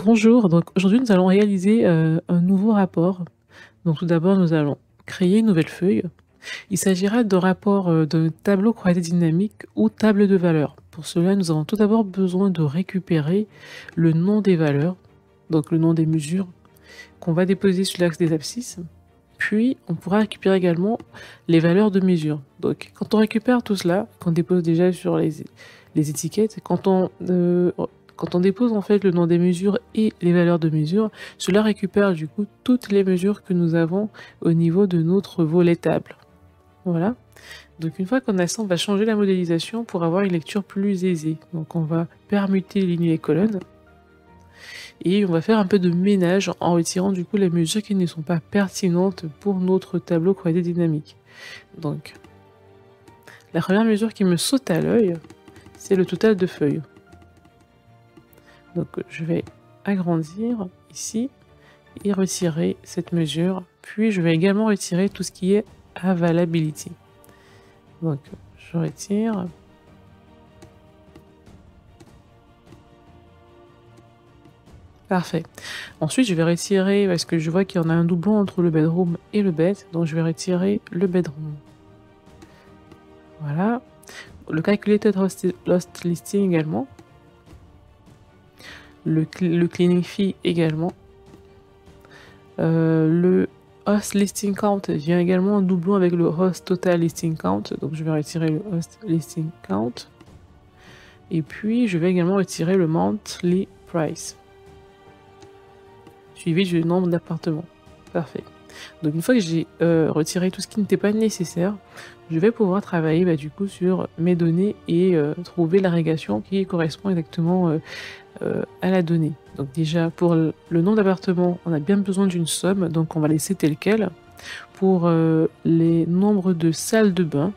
Bonjour, donc aujourd'hui nous allons réaliser un nouveau rapport. Donc tout d'abord nous allons créer une nouvelle feuille. Il s'agira de rapport de tableau croisé dynamique ou table de valeurs. Pour cela nous avons tout d'abord besoin de récupérer le nom des valeurs, donc le nom des mesures qu'on va déposer sur l'axe des abscisses. Puis on pourra récupérer également les valeurs de mesure. Donc quand on récupère tout cela, qu'on dépose déjà sur les étiquettes, quand on dépose en fait le nom des mesures et les valeurs de mesure, cela récupère du coup toutes les mesures que nous avons au niveau de notre volet table. Voilà. Donc une fois qu'on a ça, on va changer la modélisation pour avoir une lecture plus aisée. Donc on va permuter les lignes et les colonnes. Et on va faire un peu de ménage en retirant du coup les mesures qui ne sont pas pertinentes pour notre tableau croisé dynamique. Donc la première mesure qui me saute à l'œil, c'est le total de feuilles. Donc je vais agrandir ici et retirer cette mesure. Puis je vais également retirer tout ce qui est availability. Donc je retire. Parfait. Ensuite je vais retirer, parce que je vois qu'il y en a un doublon entre le bedroom et le bed, donc je vais retirer le bedroom. Voilà. Le calculated lost listing également. Le cleaning fee également. Le host listing count vient également en doublon avec le host total listing count, donc je vais retirer le host listing count. Et puis je vais également retirer le monthly price, suivi du nombre d'appartements. Parfait. Donc une fois que j'ai retiré tout ce qui n'était pas nécessaire, je vais pouvoir travailler du coup sur mes données et trouver la régression qui correspond exactement à la donnée. Donc déjà pour le nombre d'appartements, on a bien besoin d'une somme, donc on va laisser tel quel. Pour les nombres de salles de bain,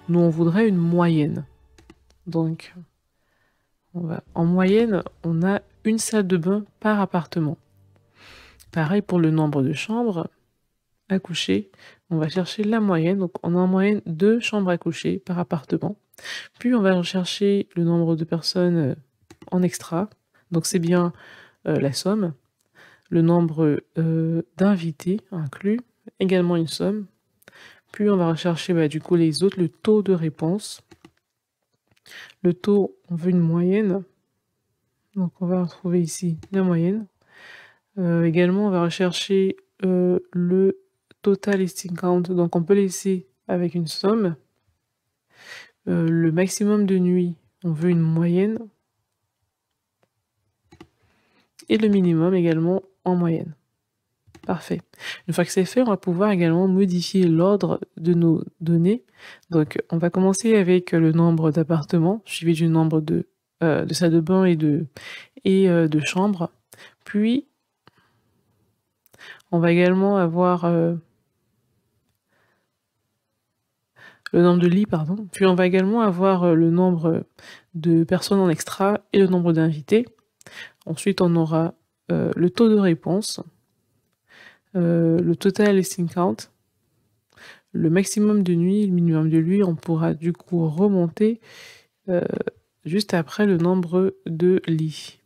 nous on voudrait une moyenne. Donc en moyenne, on a une salle de bain par appartement. Pareil pour le nombre de chambres à coucher, on va chercher la moyenne. Donc on a en moyenne 2 chambres à coucher par appartement. Puis on va rechercher le nombre de personnes en extra. Donc c'est bien la somme. Le nombre d'invités inclus, également une somme. Puis on va rechercher du coup les autres, le taux de réponse. Le taux, on veut une moyenne. Donc on va retrouver ici la moyenne. Également, on va rechercher le total listing count. Donc on peut laisser avec une somme. Le maximum de nuit, on veut une moyenne. Et le minimum également en moyenne. Parfait. Une fois que c'est fait, on va pouvoir également modifier l'ordre de nos données. Donc on va commencer avec le nombre d'appartements, suivi du nombre de salles de bain et de chambres. Puis on va également avoir le nombre de lits, pardon. Puis on va également avoir le nombre de personnes en extra et le nombre d'invités. Ensuite, on aura le taux de réponse, le total listing count, le maximum de nuit, le minimum de nuit. On pourra du coup remonter juste après le nombre de lits.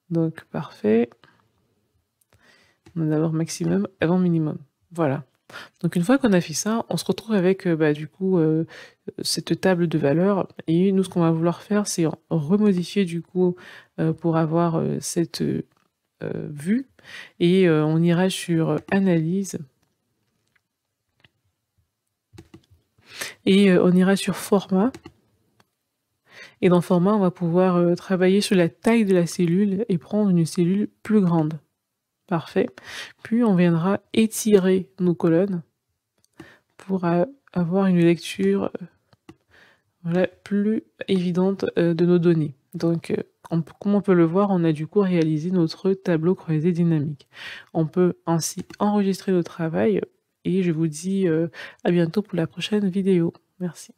Donc parfait. On a d'abord maximum avant minimum. Voilà. Donc une fois qu'on a fait ça, on se retrouve avec du coup cette table de valeurs. Et nous, ce qu'on va vouloir faire, c'est remodifier du coup pour avoir cette vue. Et on ira sur analyse. Et on ira sur format. Et dans format, on va pouvoir travailler sur la taille de la cellule et prendre une cellule plus grande. Parfait. Puis on viendra étirer nos colonnes pour avoir une lecture plus évidente de nos données. Donc comme on peut le voir, on a du coup réalisé notre tableau croisé dynamique. On peut ainsi enregistrer notre travail et je vous dis à bientôt pour la prochaine vidéo. Merci.